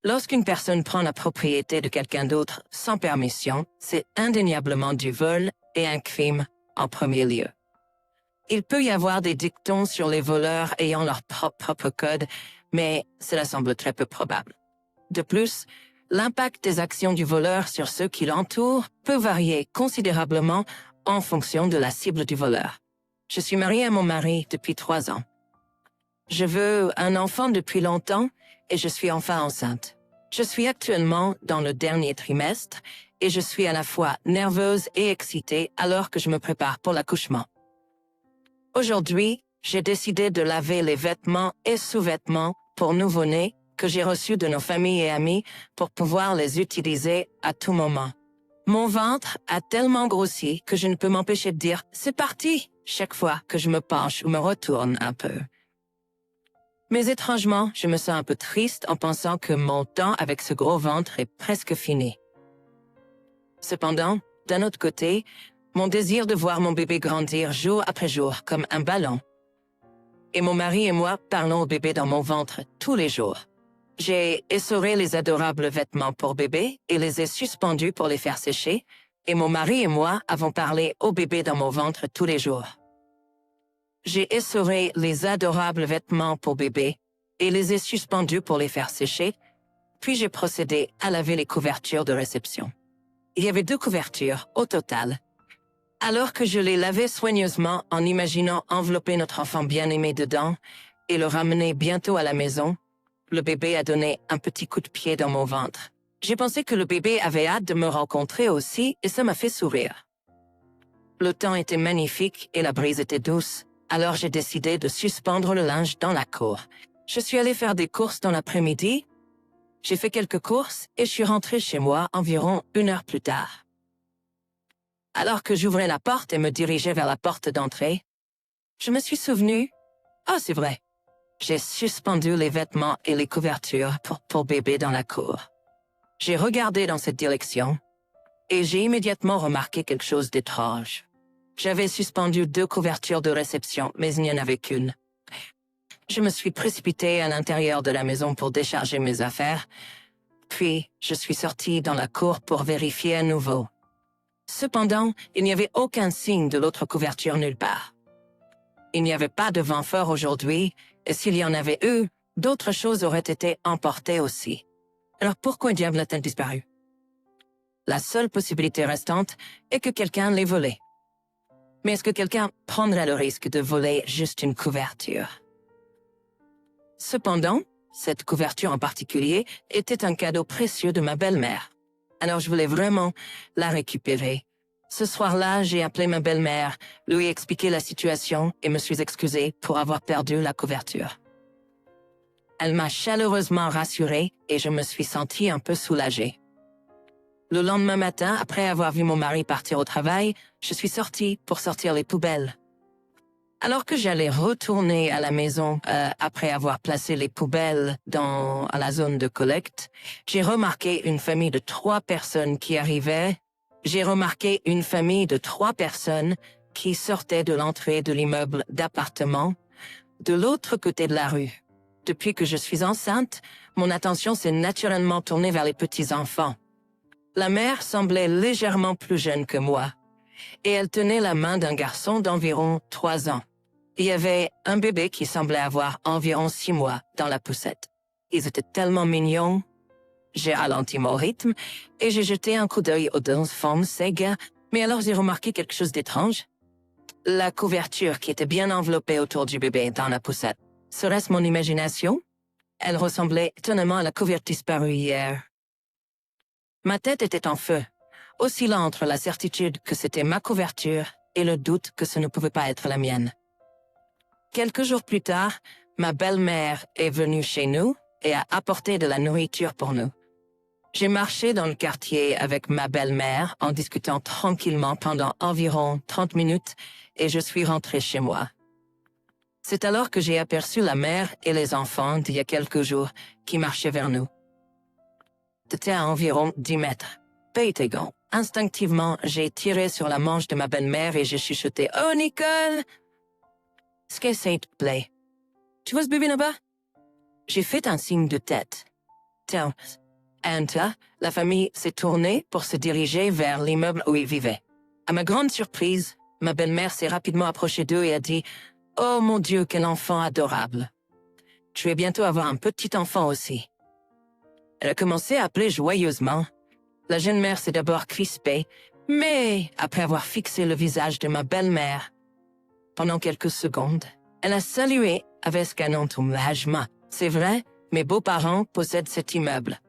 Lorsqu'une personne prend la propriété de quelqu'un d'autre sans permission, c'est indéniablement du vol et un crime en premier lieu. Il peut y avoir des dictons sur les voleurs ayant leur propre code, mais cela semble très peu probable. De plus, l'impact des actions du voleur sur ceux qui l'entourent peut varier considérablement en fonction de la cible du voleur. Je suis mariée à mon mari depuis 3 ans. Je veux un enfant depuis longtemps et je suis enfin enceinte. Je suis actuellement dans le dernier trimestre et je suis à la fois nerveuse et excitée alors que je me prépare pour l'accouchement. Aujourd'hui, j'ai décidé de laver les vêtements et sous-vêtements pour nouveau-nés que j'ai reçus de nos familles et amis pour pouvoir les utiliser à tout moment. Mon ventre a tellement grossi que je ne peux m'empêcher de dire « c'est parti » chaque fois que je me penche ou me retourne un peu. Mais étrangement, je me sens un peu triste en pensant que mon temps avec ce gros ventre est presque fini. Cependant, d'un autre côté, mon désir de voir mon bébé grandir jour après jour comme un ballon. Et mon mari et moi parlons au bébé dans mon ventre tous les jours. J'ai essoré les adorables vêtements pour bébé et les ai suspendus pour les faire sécher, et mon mari et moi avons parlé au bébé dans mon ventre tous les jours. J'ai essoré les adorables vêtements pour bébé et les ai suspendus pour les faire sécher, puis j'ai procédé à laver les couvertures de réception. Il y avait 2 couvertures au total. Alors que je les lavais soigneusement en imaginant envelopper notre enfant bien-aimé dedans et le ramener bientôt à la maison, le bébé a donné un petit coup de pied dans mon ventre. J'ai pensé que le bébé avait hâte de me rencontrer aussi et ça m'a fait sourire. Le temps était magnifique et la brise était douce, alors j'ai décidé de suspendre le linge dans la cour. Je suis allée faire des courses dans l'après-midi. J'ai fait quelques courses et je suis rentrée chez moi environ 1 heure plus tard. Alors que j'ouvrais la porte et me dirigeais vers la porte d'entrée, je me suis souvenu, c'est vrai, j'ai suspendu les vêtements et les couvertures pour bébé dans la cour. J'ai regardé dans cette direction et j'ai immédiatement remarqué quelque chose d'étrange. J'avais suspendu 2 couvertures de réception, mais il n'y en avait qu'une. Je me suis précipitée à l'intérieur de la maison pour décharger mes affaires, puis je suis sortie dans la cour pour vérifier à nouveau. Cependant, il n'y avait aucun signe de l'autre couverture nulle part. Il n'y avait pas de vent fort aujourd'hui, et s'il y en avait eu, d'autres choses auraient été emportées aussi. Alors pourquoi diable a-t-elle disparu? La seule possibilité restante est que quelqu'un l'ait volée. Mais est-ce que quelqu'un prendrait le risque de voler juste une couverture? Cependant, cette couverture en particulier était un cadeau précieux de ma belle-mère. Alors je voulais vraiment la récupérer. Ce soir-là, j'ai appelé ma belle-mère, lui ai expliqué la situation et me suis excusée pour avoir perdu la couverture. Elle m'a chaleureusement rassurée et je me suis sentie un peu soulagée. Le lendemain matin, après avoir vu mon mari partir au travail, je suis sortie pour sortir les poubelles. Alors que j'allais retourner à la maison après avoir placé les poubelles à la zone de collecte, j'ai remarqué une famille de 3 personnes qui arrivaient. J'ai remarqué une famille de 3 personnes qui sortaient de l'entrée de l'immeuble d'appartement de l'autre côté de la rue. Depuis que je suis enceinte, mon attention s'est naturellement tournée vers les petits-enfants. La mère semblait légèrement plus jeune que moi, et elle tenait la main d'un garçon d'environ 3 ans. Il y avait un bébé qui semblait avoir environ 6 mois dans la poussette. Ils étaient tellement mignons. J'ai ralenti mon rythme et j'ai jeté un coup d'œil aux 2 femmes cegues, mais alors j'ai remarqué quelque chose d'étrange. La couverture qui était bien enveloppée autour du bébé dans la poussette. Serait-ce mon imagination? Elle ressemblait étonnamment à la couverture disparue hier. Ma tête était en feu, oscillant entre la certitude que c'était ma couverture et le doute que ce ne pouvait pas être la mienne. Quelques jours plus tard, ma belle-mère est venue chez nous et a apporté de la nourriture pour nous. J'ai marché dans le quartier avec ma belle-mère en discutant tranquillement pendant environ 30 minutes et je suis rentrée chez moi. C'est alors que j'ai aperçu la mère et les enfants d'il y a quelques jours qui marchaient vers nous. C'était à environ 10 mètres. Pétégon. Instinctivement, j'ai tiré sur la manche de ma belle-mère et j'ai chuchoté « Oh, Nicole! » « Ce qu'est-ce, s'il te plaît? Tu vois ce bébé là-bas? » J'ai fait un signe de tête. Tiens, Anta, la famille s'est tournée pour se diriger vers l'immeuble où ils vivaient. À ma grande surprise, ma belle-mère s'est rapidement approchée d'eux et a dit « Oh mon Dieu, quel enfant adorable! Je vais bientôt avoir un petit enfant aussi. » Elle a commencé à appeler joyeusement. La jeune mère s'est d'abord crispée, mais après avoir fixé le visage de ma belle-mère, pendant quelques secondes, elle a salué avec un enthousiasme. C'est vrai, mes beaux-parents possèdent cet immeuble.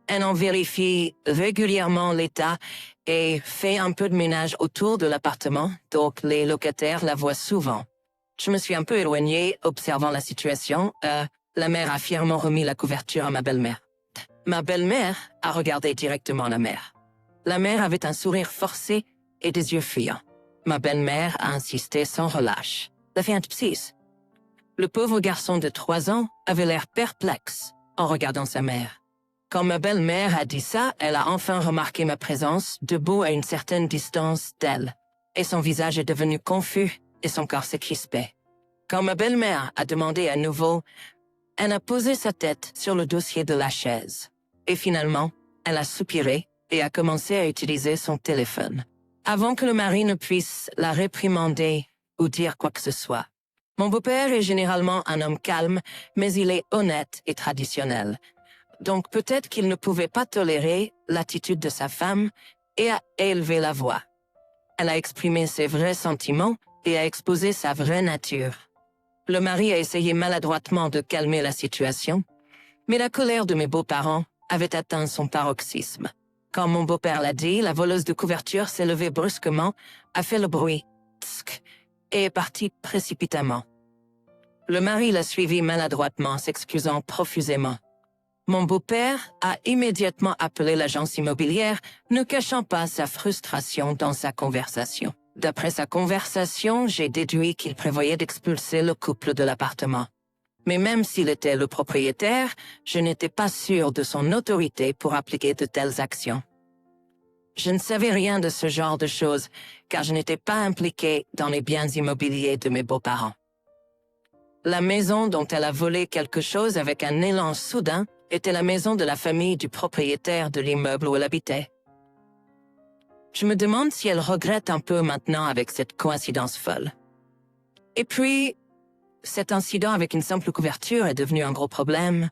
Elle en vérifie régulièrement l'état et fait un peu de ménage autour de l'appartement, donc les locataires la voient souvent. Je me suis un peu éloignée, observant la situation. La mère a fièrement remis la couverture à ma belle-mère. Ma belle-mère a regardé directement la mère. La mère avait un sourire forcé et des yeux fuyants. Ma belle-mère a insisté sans relâche. La fille psy. Le pauvre garçon de 3 ans avait l'air perplexe en regardant sa mère. Quand ma belle-mère a dit ça, elle a enfin remarqué ma présence, debout à une certaine distance d'elle. Et son visage est devenu confus et son corps s'est crispé. Quand ma belle-mère a demandé à nouveau, elle a posé sa tête sur le dossier de la chaise. Et finalement, elle a soupiré et a commencé à utiliser son téléphone. Avant que le mari ne puisse la réprimander ou dire quoi que ce soit. Mon beau-père est généralement un homme calme, mais il est honnête et traditionnel. Donc peut-être qu'il ne pouvait pas tolérer l'attitude de sa femme et a élevé la voix. Elle a exprimé ses vrais sentiments et a exposé sa vraie nature. Le mari a essayé maladroitement de calmer la situation, mais la colère de mes beaux-parents avait atteint son paroxysme. Quand mon beau-père l'a dit, la voleuse de couverture s'est levée brusquement, a fait le bruit tsk, et est partie précipitamment. Le mari l'a suivi maladroitement, s'excusant profusément. Mon beau-père a immédiatement appelé l'agence immobilière, ne cachant pas sa frustration dans sa conversation. D'après sa conversation, j'ai déduit qu'il prévoyait d'expulser le couple de l'appartement. Mais même s'il était le propriétaire, je n'étais pas sûr de son autorité pour appliquer de telles actions. Je ne savais rien de ce genre de choses, car je n'étais pas impliqué dans les biens immobiliers de mes beaux-parents. La maison dont elle a volé quelque chose avec un élan soudain était la maison de la famille du propriétaire de l'immeuble où elle habitait. Je me demande si elle regrette un peu maintenant avec cette coïncidence folle. Et puis, cet incident avec une simple couverture est devenu un gros problème.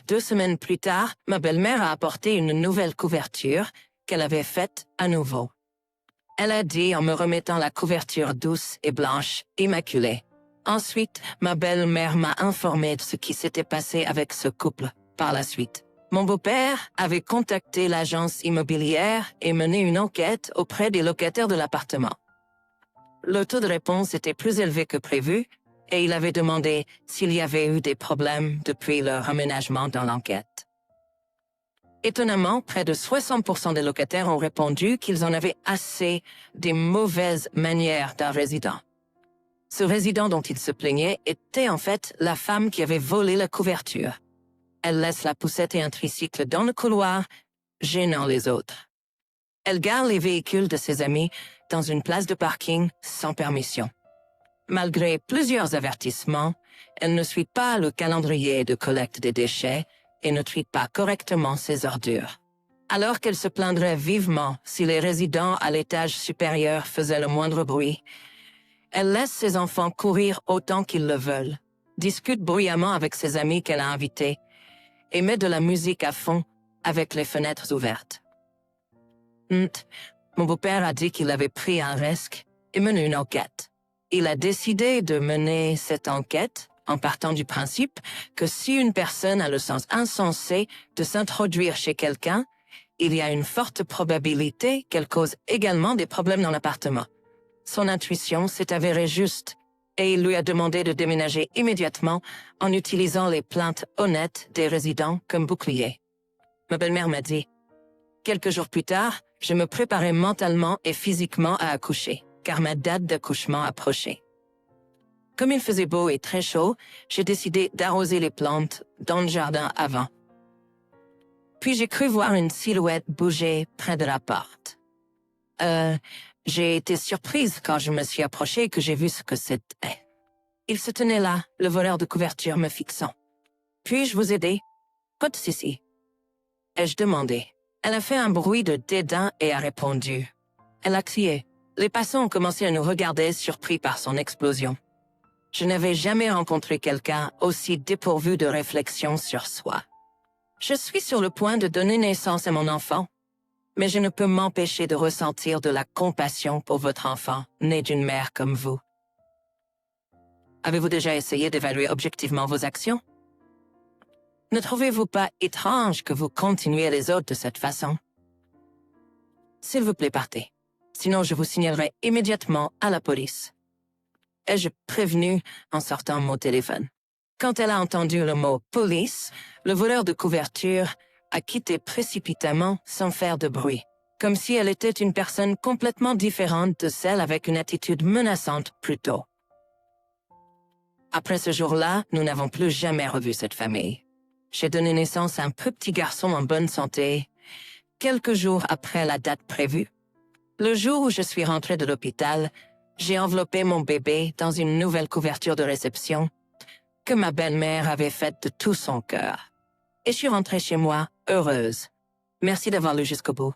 2 semaines plus tard, ma belle-mère a apporté une nouvelle couverture qu'elle avait faite à nouveau. Elle a dit en me remettant la couverture douce et blanche, immaculée. Ensuite, ma belle-mère m'a informé de ce qui s'était passé avec ce couple. Par la suite, mon beau-père avait contacté l'agence immobilière et mené une enquête auprès des locataires de l'appartement. Le taux de réponse était plus élevé que prévu et il avait demandé s'il y avait eu des problèmes depuis leur emménagement dans l'enquête. Étonnamment, près de 60% des locataires ont répondu qu'ils en avaient assez des mauvaises manières d'un résident. Ce résident dont il se plaignait était en fait la femme qui avait volé la couverture. Elle laisse la poussette et un tricycle dans le couloir, gênant les autres. Elle gare les véhicules de ses amis dans une place de parking sans permission. Malgré plusieurs avertissements, elle ne suit pas le calendrier de collecte des déchets et ne trie pas correctement ses ordures. Alors qu'elle se plaindrait vivement si les résidents à l'étage supérieur faisaient le moindre bruit, elle laisse ses enfants courir autant qu'ils le veulent, discute bruyamment avec ses amis qu'elle a invités et met de la musique à fond avec les fenêtres ouvertes. Mon beau-père a dit qu'il avait pris un risque et mené une enquête. Il a décidé de mener cette enquête en partant du principe que si une personne a le sens insensé de s'introduire chez quelqu'un, il y a une forte probabilité qu'elle cause également des problèmes dans l'appartement. Son intuition s'est avérée juste et il lui a demandé de déménager immédiatement en utilisant les plaintes honnêtes des résidents comme bouclier. Ma belle-mère m'a dit, quelques jours plus tard, je me préparais mentalement et physiquement à accoucher, car ma date d'accouchement approchait. Comme il faisait beau et très chaud, j'ai décidé d'arroser les plantes dans le jardin avant. Puis j'ai cru voir une silhouette bouger près de la porte. J'ai été surprise quand je me suis approchée et que j'ai vu ce que c'était. Il se tenait là, le voleur de couverture me fixant. « Puis-je vous aider? »« Pas de souci. » ai-je demandé. Elle a fait un bruit de dédain et a répondu. Elle a crié. Les passants ont commencé à nous regarder, surpris par son explosion. Je n'avais jamais rencontré quelqu'un aussi dépourvu de réflexion sur soi. Je suis sur le point de donner naissance à mon enfant, mais je ne peux m'empêcher de ressentir de la compassion pour votre enfant, né d'une mère comme vous. Avez-vous déjà essayé d'évaluer objectivement vos actions? Ne trouvez-vous pas étrange que vous continuez les autres de cette façon? S'il vous plaît, partez. Sinon, je vous signalerai immédiatement à la police. Ai-je prévenu en sortant mon téléphone? Quand elle a entendu le mot « police », le voleur de couverture a quitté précipitamment sans faire de bruit, comme si elle était une personne complètement différente de celle avec une attitude menaçante plus tôt. Après ce jour-là, nous n'avons plus jamais revu cette famille. J'ai donné naissance à un petit garçon en bonne santé, quelques jours après la date prévue. Le jour où je suis rentrée de l'hôpital, j'ai enveloppé mon bébé dans une nouvelle couverture de réception que ma belle-mère avait faite de tout son cœur. Et je suis rentrée chez moi, heureuse. Merci d'avoir lu jusqu'au bout.